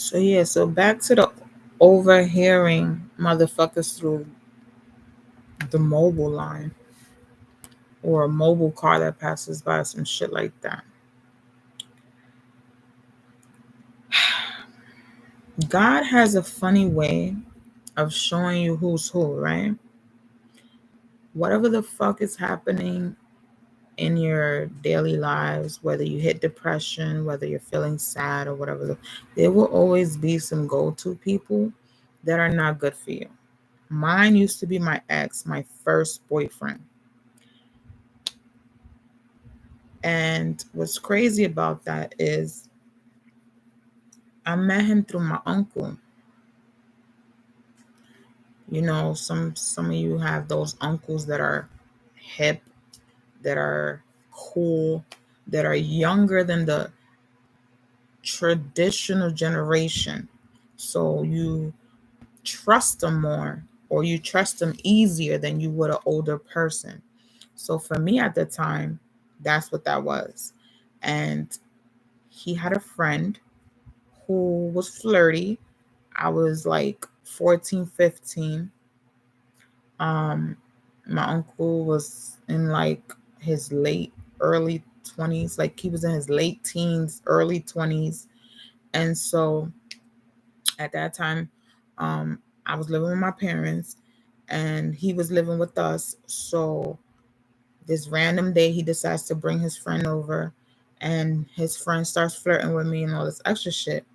So yeah, so back to the overhearing motherfuckers through the mobile line or a mobile car that passes by, some shit like that. God has a funny way of showing you who's who, right? Whatever the fuck is happening in your daily lives, whether you hit depression, whether you're feeling sad or whatever, there will always be some go-to people that are not good for you. Mine used to be my ex, my first boyfriend. And what's crazy about that is I met him through my uncle. You know, some of you have those uncles that are hip, that are cool, that are younger than the traditional generation. So you trust them more, or you trust them easier than you would an older person. So for me at the time, that's what that was. And he had a friend who was flirty. I was like 14, 15. Um, my uncle was in like his late, early 20s. Like he was in his late teens, early 20s. And so at that time, um, I was living with my parents and he was living with us. So this random day, he decides to bring his friend over and his friend starts flirting with me and all this extra shit.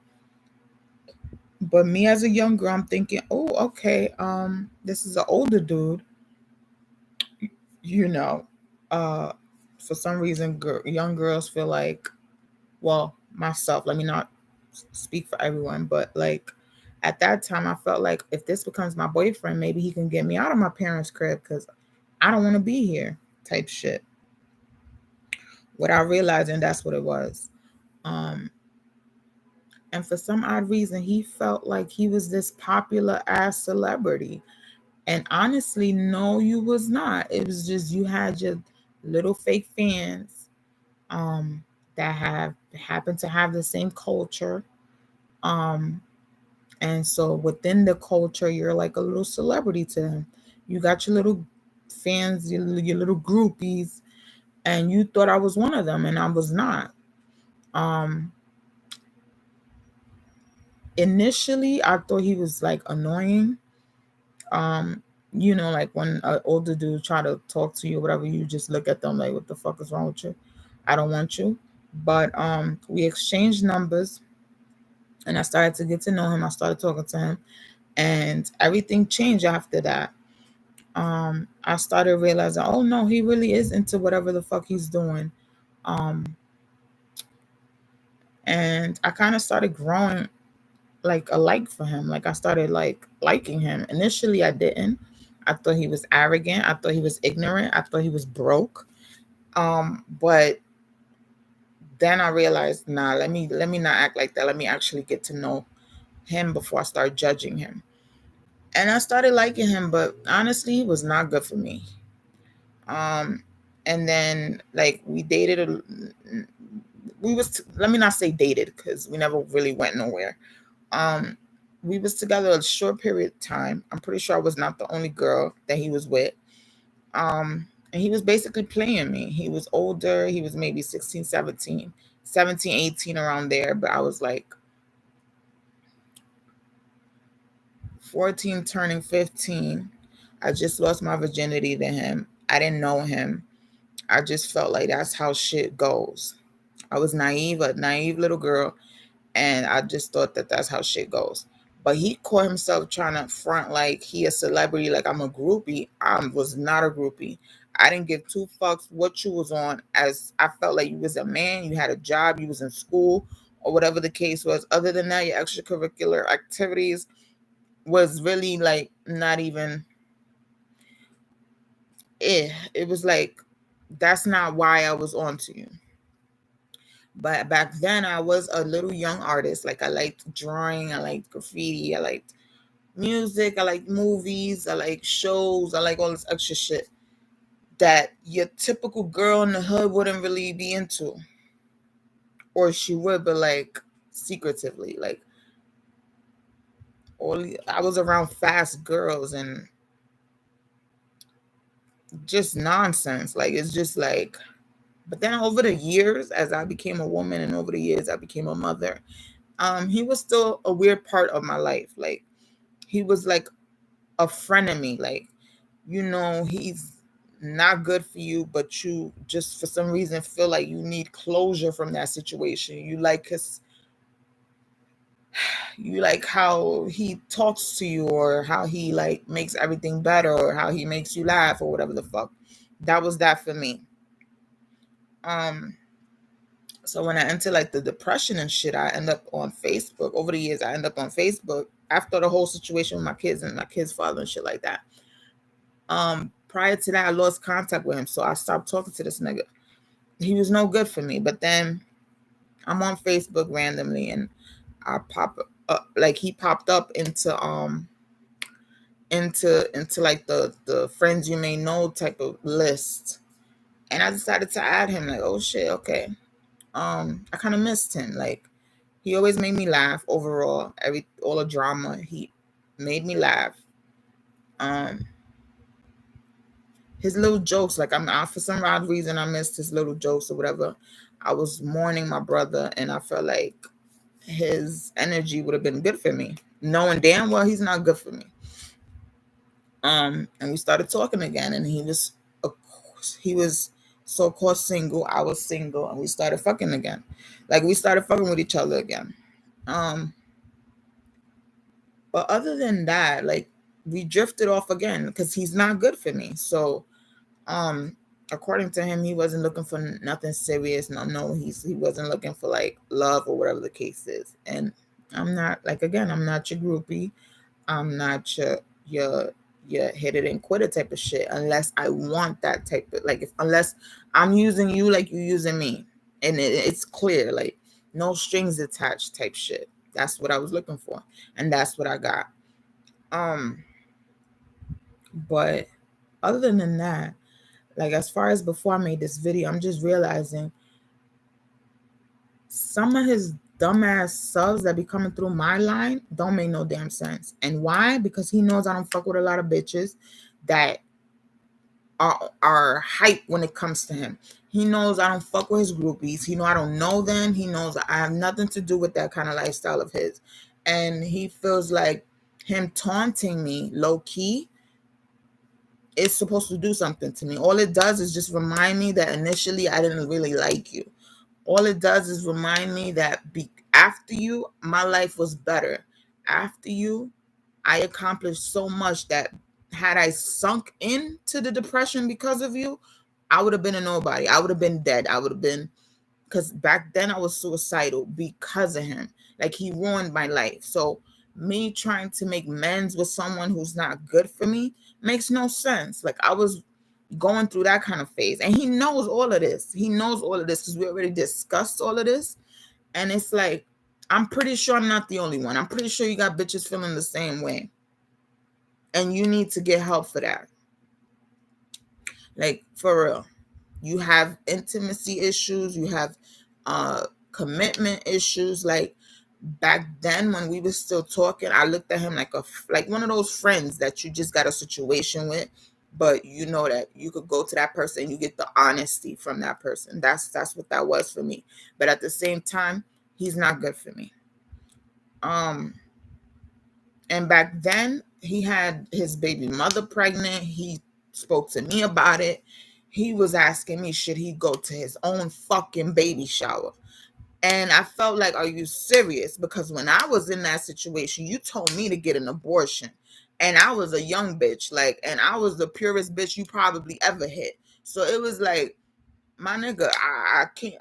But me as a young girl, I'm thinking, oh, okay, this is an older dude, you know. Uh, for some reason, young girls feel like, well, myself, let me not speak for everyone, but like at that time, I felt like if this becomes my boyfriend, maybe he can get me out of my parents' crib because I don't want to be here, type shit. Without realizing that's what it was. Um, and for some odd reason, he felt like he was this popular ass celebrity. And honestly, no, you was not. It was just you had your little fake fans um, that have happened to have the same culture. Um, and so within the culture, you're like a little celebrity to them. You got your little fans, your little groupies, and you thought I was one of them, and I was not. Um, Initially, I thought he was like annoying. Um, like when an older dude try to talk to you, whatever, you just look at them like, "What the fuck is wrong with you? I don't want you." But we exchanged numbers, and I started to get to know him. I started talking to him, and everything changed after that. I started realizing, oh no, he really is into whatever the fuck he's doing. Um, and I kind of started growing like a like for him. Like I started like liking him. Initially, I didn't. I thought he was arrogant. I thought he was ignorant. I thought he was broke. But then I realized, nah, let me not act like that. Let me actually get to know him before I start judging him. And I started liking him, but honestly, it was not good for me. Um, and then like we dated. Let me not say dated because we never really went nowhere. Um, we was together a short period of time. I'm pretty sure I was not the only girl that he was with. And he was basically playing me. He was older. He was maybe 16, 17, 17, 18 around there. But I was like 14 turning 15. I just lost my virginity to him. I didn't know him. I just felt like that's how shit goes. I was naive, a naive little girl, and I just thought that that's how shit goes. But he caught himself trying to front like he a celebrity, like I'm a groupie. I was not a groupie. I didn't give two fucks what you was on, as I felt like you was a man, you had a job, you was in school, or whatever the case was. Other than that, your extracurricular activities was really like not even it was like that's not why I was on to you. But back then I was a little young artist. Like I liked drawing, I liked graffiti, I liked music, I liked movies, I like shows, I like all this extra shit that your typical girl in the hood wouldn't really be into. Or she would, but like secretively. Like I was around fast girls and just nonsense. Like, it's just like, but then over the years, as I became a woman and over the years I became a mother, he was still a weird part of my life. Like, he was like a friend of me. Like, he's not good for you, but you just for some reason feel like you need closure from that situation. You like how he talks to you, or how he like makes everything better, or how he makes you laugh, or whatever the fuck. That was that for me. Um so when I entered like the depression and shit, I end up on Facebook. Over the years, I end up on Facebook after the whole situation with my kids and my kids' father and shit like that. Prior to that, I lost contact with him, so I stopped talking to this nigga. He was no good for me. But then I'm on Facebook randomly, and I pop up, like, he popped up into like the friends you may know type of list, and I decided to add him. Like, oh shit, okay. I kind of missed him. Like, he always made me laugh. Overall, all the drama, he made me laugh. Um, his little jokes, like, I'm out for some odd reason, I missed his little jokes or whatever. I was mourning my brother, and I felt like his energy would have been good for me, knowing damn well he's not good for me. And we started talking again, and he was so-called single. I was single, and we started fucking again. Like, we started fucking with each other again. Um, but other than that, like, we drifted off again because he's not good for me. So, um, according to him, he wasn't looking for nothing serious. No, he wasn't looking for like love or whatever the case is. And I'm not, like, again, I'm not your groupie. I'm not your hit it and quit it type of shit, unless I want that type of, like, unless I'm using you like you using me, and it's clear, like, no strings attached type shit. That's what I was looking for, and that's what I got. Um, but other than that, like, as far as before I made this video, I'm just realizing some of his dumbass subs that be coming through my line don't make no damn sense. And why? Because he knows I don't fuck with a lot of bitches that are hype when it comes to him. He knows I don't fuck with his groupies. He know I don't know them. He knows I have nothing to do with that kind of lifestyle of his. And he feels like him taunting me low key is supposed to do something to me. All it does is just remind me that initially I didn't really like you. All it does is remind me that after you, my life was better. After you, I accomplished so much that had I sunk into the depression because of you, I would have been a nobody. I would have been dead. I would have been, because back then I was suicidal because of him. Like, he ruined my life. So me trying to make amends with someone who's not good for me makes no sense. Like, I was going through that kind of phase, and he knows all of this. He knows all of this because we already discussed all of this. And it's like, I'm pretty sure I'm not the only one. I'm pretty sure you got bitches feeling the same way, and you need to get help for that. Like, for real. You have intimacy issues, you have commitment issues. Like, back then when we were still talking, I looked at him like one of those friends that you just got a situation with, but you know that you could go to that person and you get the honesty from that person. That's what that was for me. But at the same time, he's not good for me. And back then, he had his baby mother pregnant. He spoke to me about it. He was asking me, should he go to his own fucking baby shower? And I felt like, are you serious? Because when I was in that situation, you told me to get an abortion. And I was a young bitch, like, and I was the purest bitch you probably ever hit. So it was like, my nigga, I can't.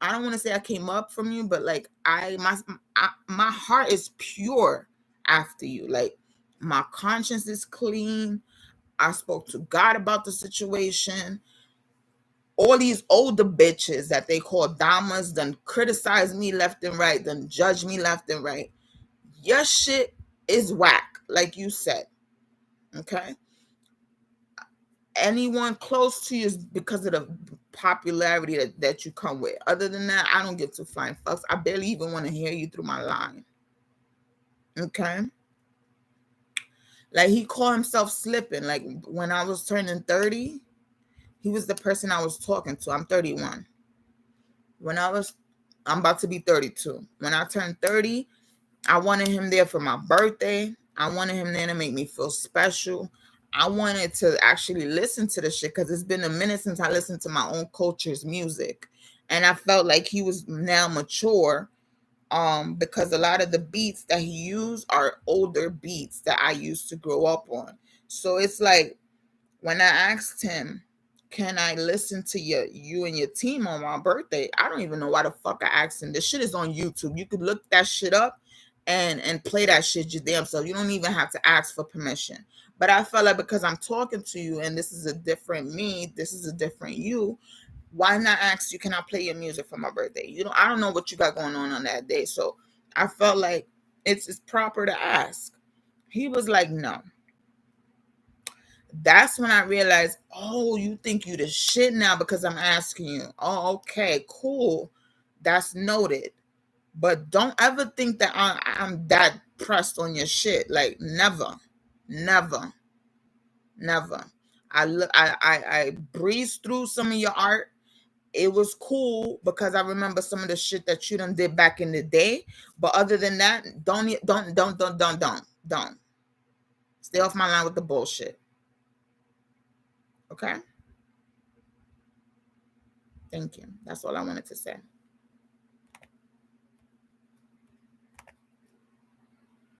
I don't want to say I came up from you, but like, my heart is pure after you. Like, my conscience is clean. I spoke to God about the situation. All these older bitches that they call damas done criticize me left and right, done judge me left and right. Your shit is whack, like you said. Okay? Anyone close to you is because of the popularity that you come with. Other than that, I don't give two flying fucks. I barely even want to hear you through my line. Okay? Like, he called himself slipping. Like, when I was turning 30, he was the person I was talking to. I'm 31. I'm about to be 32. When I turned 30, I wanted him there for my birthday. I wanted him there to make me feel special. I wanted to actually listen to the shit because it's been a minute since I listened to my own culture's music. And I felt like he was now mature, because a lot of the beats that he used are older beats that I used to grow up on. So it's like, when I asked him, can I listen to you and your team on my birthday? I don't even know why the fuck I asked him. This shit is on YouTube. You could look that shit up and play that shit your damn self. You don't even have to ask for permission. But I felt like, because I'm talking to you and this is a different me, this is a different you, why not ask you, can I play your music for my birthday? I don't know what you got going on that day. So I felt like it's proper to ask. He was like, no. That's when I realized, oh, you think you the shit now because I'm asking you. Oh, okay, cool. That's noted. But don't ever think that I'm that pressed on your shit. Like, never, never, never. I breezed through some of your art. It was cool because I remember some of the shit that you done did back in the day. But other than that, don't stay off my line with the bullshit. Okay. Thank you. That's all I wanted to say.